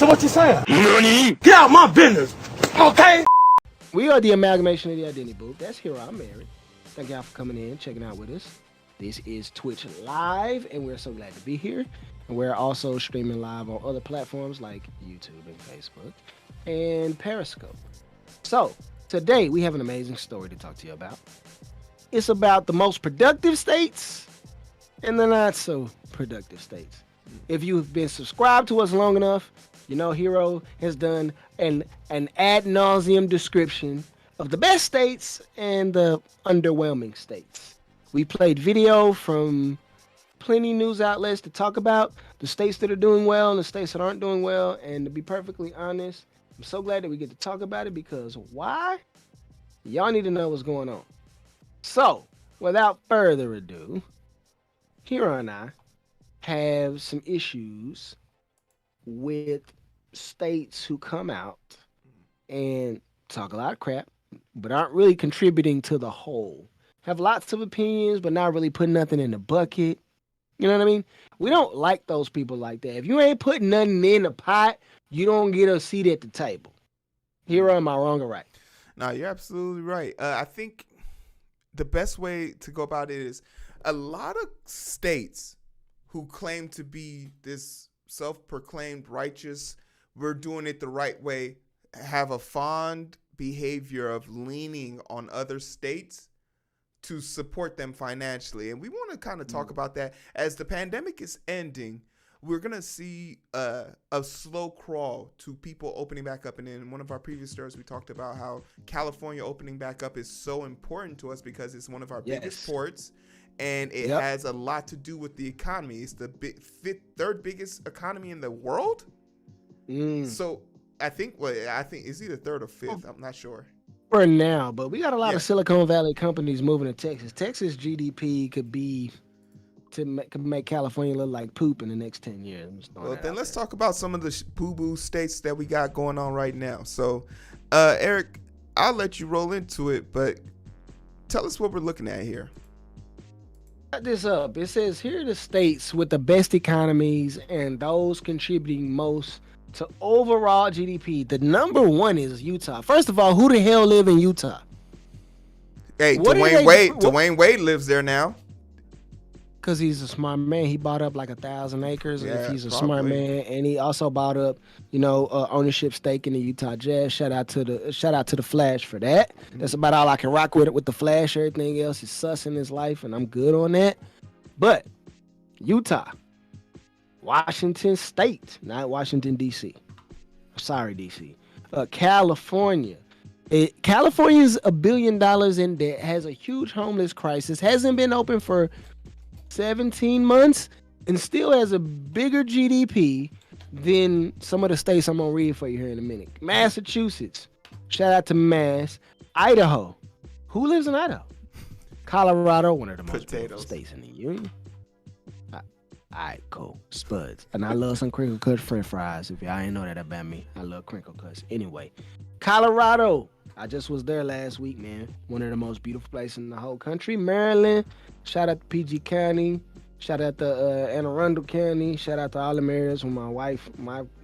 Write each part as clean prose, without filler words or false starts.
what you're saying. Nani? Get out my business, okay? We are the amalgamation of the Identity Booth. That's Heero. I'm Mary. Thank y'all for coming in, checking out with us. This is Twitch Live, and we're so glad to be here. And we're also streaming live on other platforms like YouTube and Facebook and Periscope. So, today we have an amazing story to talk to you about. It's about the most productive states and the not so productive states. If you've been subscribed to us long enough, you know Heero has done an ad nauseum description of the best states and the underwhelming states. We played video from plenty news outlets to talk about the states that are doing well and the states that aren't doing well. And to be perfectly honest, I'm so glad that we get to talk about it because why? Y'all need to know what's going on. So, without further ado, Heero and I have some issues with states who come out and talk a lot of crap, but aren't really contributing to the whole. Have lots of opinions, but not really putting nothing in the bucket. You know what I mean? We don't like those people like that. If you ain't putting nothing in the pot, you don't get a seat at the table. Heero, am I wrong or right? No, you're absolutely right. I think the best way to go about it is a lot of states who claim to be this self-proclaimed righteous, we're doing it the right way, have a fond behavior of leaning on other states to support them financially. And we want to kind of talk about that. As the pandemic is ending, we're going to see a slow crawl to people opening back up. And in one of our previous stories, we talked about how California opening back up is so important to us because it's one of our biggest ports. And it has a lot to do with the economy. It's the third biggest economy in the world. So I think it's either third or fifth. I'm not sure. For now, but we got a lot of Silicon Valley companies moving to Texas. Texas GDP could make California look like poop in the next 10 years. Well, then let's talk about some of the poo-boo states that we got going on right now. So, Eric, I'll let you roll into it, but tell us what we're looking at here. Got this up. It says here are the states with the best economies and those contributing most to overall GDP. The number one is Utah. First of all, who the hell live in Utah? Hey, Dwayne Wade lives there now. Because he's a smart man. He bought up like 1,000 acres. Yeah, if he's a probably. smart man, and he also bought up, ownership stake in the Utah Jazz. Shout out to the Flash for that. That's about all I can rock with the Flash. Everything else is sus in his life, and I'm good on that. But Utah, Washington State, not Washington D.C. Sorry, D.C. California. California's $1 billion in debt, has a huge homeless crisis, hasn't been open for 17 months, and still has a bigger GDP than some of the states I'm going to read for you here in a minute. Massachusetts. Shout out to Mass. Idaho. Who lives in Idaho? Colorado, one of the most beautiful states in the union. All right, cool. Spuds. And I love some crinkle cut french fries. If y'all ain't know that about me, I love crinkle cuts. Anyway, Colorado. I just was there last week, man. One of the most beautiful places in the whole country. Maryland. Shout out to PG County. Shout out to Anne Arundel County. Shout out to all the areas where my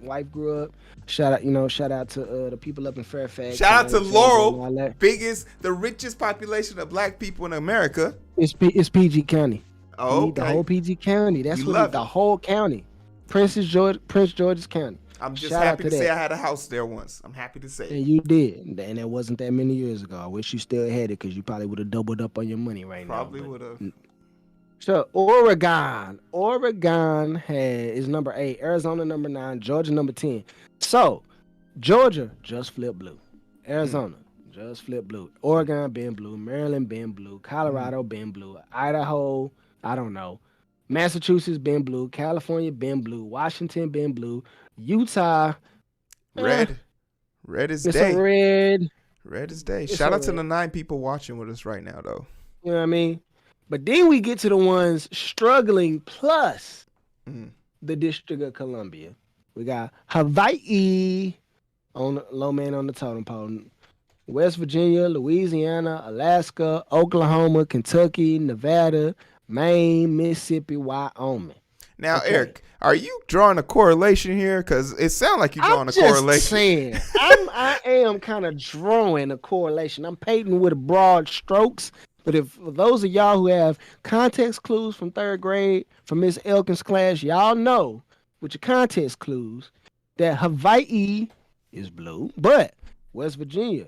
wife grew up. Shout out to the people up in Fairfax. Shout out to Laurel, the richest population of black people in America. It's PG County. Oh, okay. The whole PG County. That's what the whole county. Prince George's County. I'm just happy to say I had a house there once. I'm happy to say. And you did. And it wasn't that many years ago. I wish you still had it because you probably would have doubled up on your money right now. Probably would have. So, Oregon. Oregon is number 8. Arizona number 9. Georgia number 10. So, Georgia just flipped blue. Arizona just flipped blue. Oregon been blue. Maryland been blue. Colorado been blue. Idaho, I don't know. Massachusetts been blue. California been blue. Washington been blue. Utah, red is it's day. Red is day. Shout out to the 9 people watching with us right now, though. You know what I mean? But then we get to the ones struggling plus the District of Columbia. We got Hawaii on low man on the totem pole. West Virginia, Louisiana, Alaska, Oklahoma, Kentucky, Nevada, Maine, Mississippi, Wyoming. Now, Okay. Eric, are you drawing a correlation here? Because it sounds like you're drawing a correlation. Saying, I am kind of drawing a correlation. I'm painting with broad strokes. But if for those of y'all who have context clues from 3rd grade from Miss Elkins' class, y'all know with your context clues that Hawaii is blue, but West Virginia,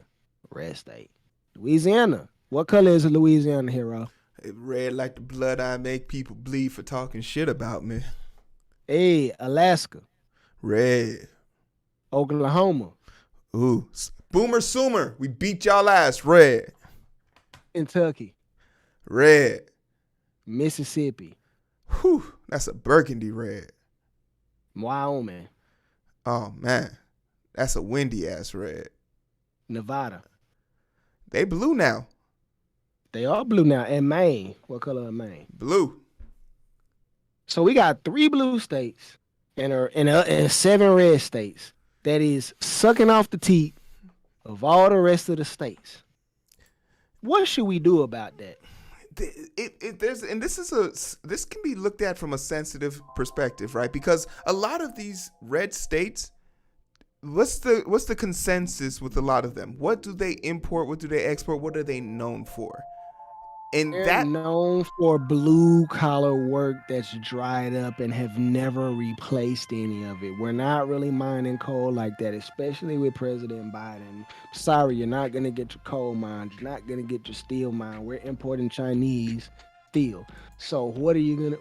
red state. Louisiana, what color is Louisiana, Heero? It red like the blood I make people bleed for talking shit about me. Hey, Alaska. Red. Oklahoma. Ooh. Boomer Sooner. We beat y'all ass. Red. Kentucky. Red. Mississippi. Whew. That's a burgundy red. Wyoming. Oh, man. That's a windy ass red. Nevada. They blue now. They are blue now. And Maine. What color is Maine? Blue. So we got 3 blue states and 7 red states that is sucking off the teeth of all the rest of the states. What should we do about that? This can be looked at from a sensitive perspective, right? Because a lot of these red states, what's the consensus with a lot of them? What do they import? What do they export? What are they known for? And They're known for blue collar work that's dried up and have never replaced any of it. We're not really mining coal like that, especially with President Biden. Sorry, you're not gonna get your coal mines. You're not gonna get your steel mine. We're importing Chinese steel. So what are you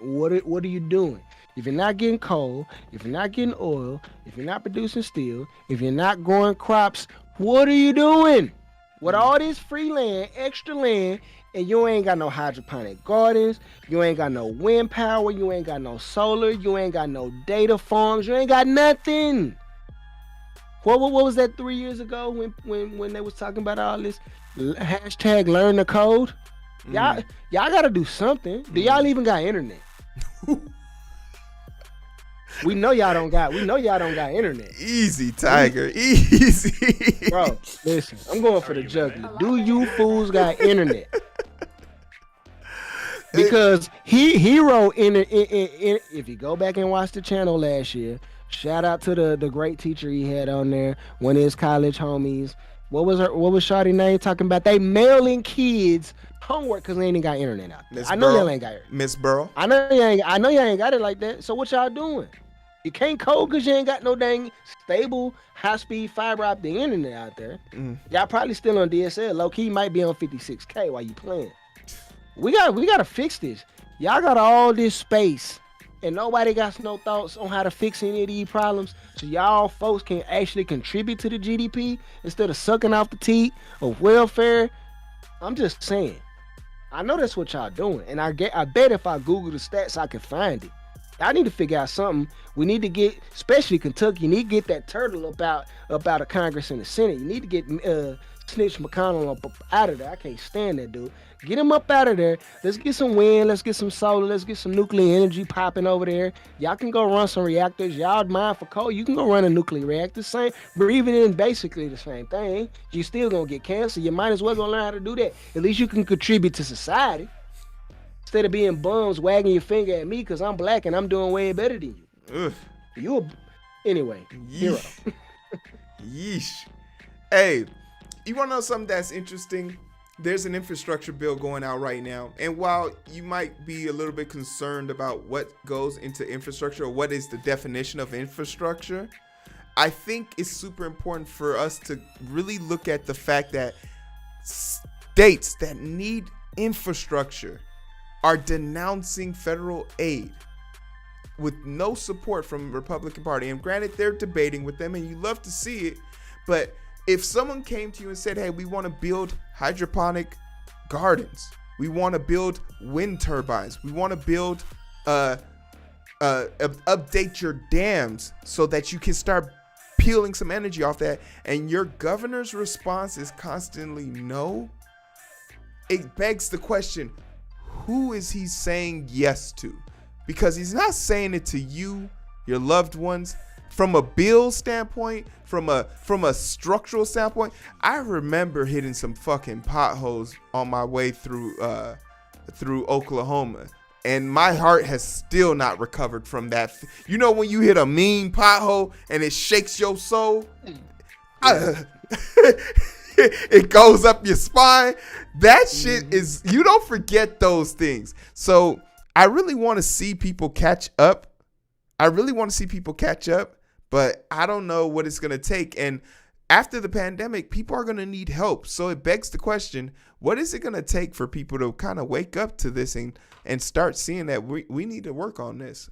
doing? If you're not getting coal, if you're not getting oil, if you're not producing steel, if you're not growing crops, what are you doing? With all this free land, extra land, and you ain't got no hydroponic gardens, you ain't got no wind power, you ain't got no solar, you ain't got no data farms, you ain't got nothing. What was that 3 years ago when they was talking about all this hashtag learn the code? Y'all gotta do something. Do y'all even got internet? We know y'all don't got internet. Easy, Tiger. Easy. Bro, listen, I'm going for the jugular. Do you fools got internet? Because Heero if you go back and watch the channel last year, shout out to the great teacher he had on there, one of his college homies. What was Shawty's name talking about? They mailing kids homework because they ain't got internet out there. Y'all ain't got it. Miss Burrow. I know y'all ain't got it like that. So what y'all doing? You can't code because you ain't got no dang stable, high-speed fiber optic internet out there. Y'all probably still on DSL. Low-key might be on 56K while you playing. We gotta fix this. Y'all got all this space, and nobody got no thoughts on how to fix any of these problems. So y'all folks can actually contribute to the GDP instead of sucking off the teeth of welfare. I'm just saying. I know that's what y'all doing, and I bet if I Google the stats, I can find it. I need to figure out something. We need to get, especially Kentucky, you need to get that turtle about a Congress and the Senate. You need to get Snitch McConnell up out of there. I can't stand that dude. Get him up out of there. Let's get some wind. Let's get some solar. Let's get some nuclear energy popping over there. Y'all can go run some reactors. Y'all mine for coal. You can go run a nuclear reactor. Same, breathing in basically the same thing. You still gonna get cancer. You might as well go learn how to do that. At least you can contribute to society. Instead of being bums wagging your finger at me because I'm black and I'm doing way better than you. Anyway, Heero. Yeesh. Hey, you want to know something that's interesting? There's an infrastructure bill going out right now. And while you might be a little bit concerned about what goes into infrastructure or what is the definition of infrastructure, I think it's super important for us to really look at the fact that states that need infrastructure are denouncing federal aid with no support from the Republican Party. And granted, they're debating with them and you love to see it, but if someone came to you and said, hey, we want to build hydroponic gardens, we want to build wind turbines, we want to build update your dams so that you can start peeling some energy off that, and your governor's response is constantly no, it begs the question, who is he saying yes to? Because he's not saying it to you, your loved ones. From a bill standpoint, from a structural standpoint, I remember hitting some fucking potholes on my way through Oklahoma. And my heart has still not recovered from that. You know when you hit a mean pothole and it shakes your soul? It goes up your spine. That shit is, you don't forget those things. So I really want to see people catch up. But I don't know what it's going to take. And after the pandemic, people are going to need help. So it begs the question, what is it going to take for people to kind of wake up to this and start seeing that we need to work on this?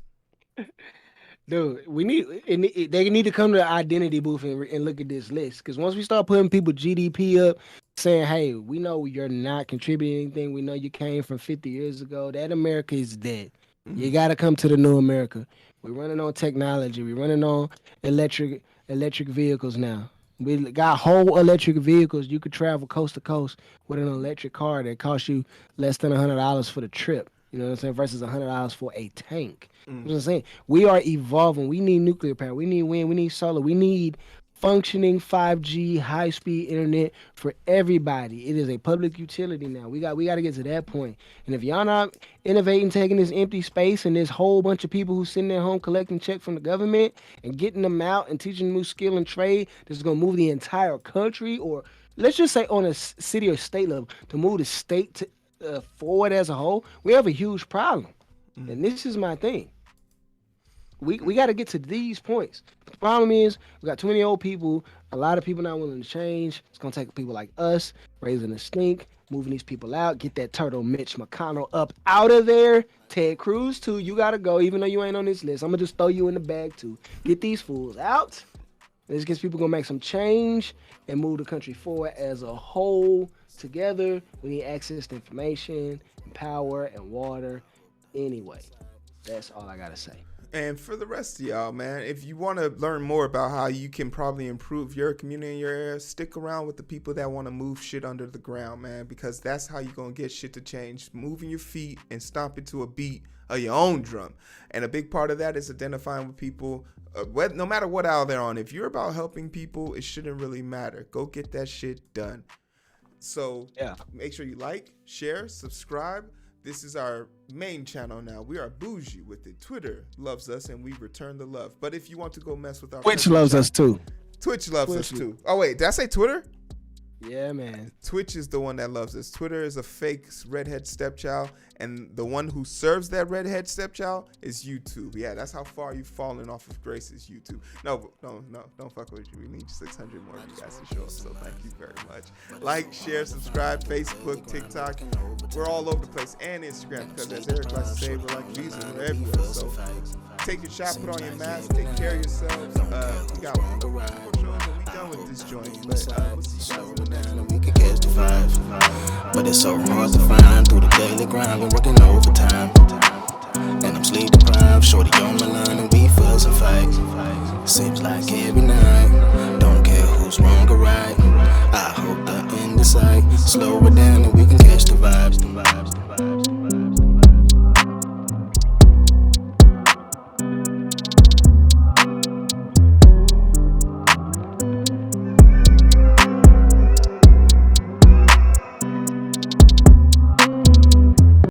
Dude, they need to come to the identity booth and look at this list. Because once we start putting people GDP up, saying, hey, we know you're not contributing anything. We know you came from 50 years ago. That America is dead. You got to come to the new America. We're running on technology. We're running on electric vehicles now. We got whole electric vehicles. You could travel coast to coast with an electric car that costs you less than $100 for the trip. You know what I'm saying? Versus $100 for a tank. You know what I'm saying? We are evolving. We need nuclear power. We need wind. We need solar. We need functioning 5G high-speed internet for everybody. It is a public utility now. We got to get to that point. And if y'all not innovating, taking this empty space and this whole bunch of people who sitting at home collecting checks from the government and getting them out and teaching them new skill and trade, this is going to move the entire country, or let's just say on a city or state level, to move the state to forward as a whole, we have a huge problem. And this is my thing. We got to get to these points. The problem is we got too many old people, a lot of people not willing to change. It's going to take people like us raising the stink, moving these people out, get that turtle Mitch McConnell up out of there. Ted Cruz, too, you got to go, even though you ain't on this list. I'm going to just throw you in the bag, too. Get these fools out. This gets people going to make some change and move the country forward as a whole together. We need access to information and power and water. Anyway, that's all I got to say. And for the rest of y'all, man, if you want to learn more about how you can probably improve your community in your area, stick around with the people that want to move shit under the ground, man, because that's how you're going to get shit to change. Moving your feet and stomping to a beat of your own drum. And a big part of that is identifying with people, no matter what aisle they're on. If you're about helping people, it shouldn't really matter. Go get that shit done. So make sure you like, share, subscribe. This is our main channel now. We are bougie with it. Twitter loves us, and we return the love. But if you want to go mess with our Twitch loves us too. Twitch loves us too. Oh, wait. Did I say Twitter? Yeah, man. Twitch is the one that loves us. Twitter is a fake redhead stepchild, and the one who serves that redhead stepchild is YouTube. Yeah, that's how far you've fallen off of grace is YouTube. No, don't fuck with you. We need 600 more of you guys to show up, so thank you very much. Like, share, subscribe, Facebook, TikTok. We're all over the place, and Instagram, because as Eric likes to say, we're like Jesus. We're everywhere. So take your shot, put on your mask, take care of yourselves. We got one more show, and we done with this joint. But we'll see you guys in the next one. We can catch the vibes, but it's so hard to find through the daily grind. Been working overtime, and I'm sleep deprived. Shorty on my line, and we fuss and fight. Seems like every night, don't care who's wrong or right. I hope the end is sight. Slow it down, and we can catch the vibes.